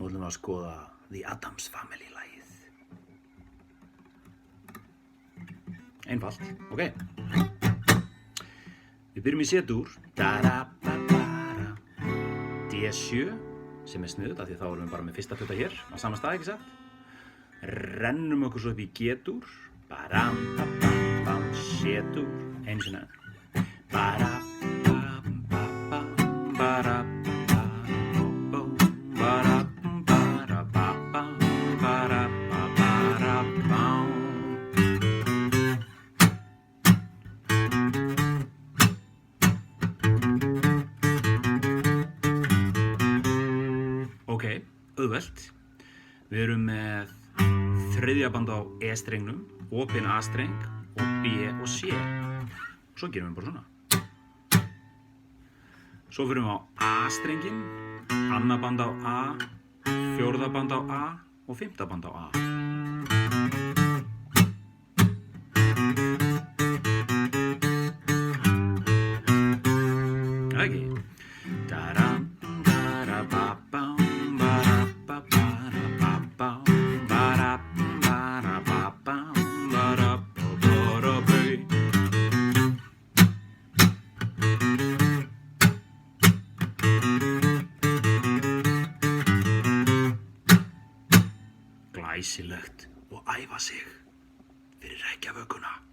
Nú ætlum við að skoða The Addams Family lagið. Einfalt, ok. Við byrjum í C-dúr. D7, sem sniðugt af því þá erum við bara með fyrsta hluta hér á sama stað, ekki satt? Rennum okkur svo upp í G-dúr. C-dúr, einu sinni. Ok, auðvelt. Við erum með þriðja band á E-strengnum, opinn A-streng og B og C. Svo gerum við bara svona. Svo fyrir við á A-strengin, annað band á A, fjórða band á A og fimmta band á A. Ekki? Glæsilegt og æfa sig fyrir Reykjavökuna.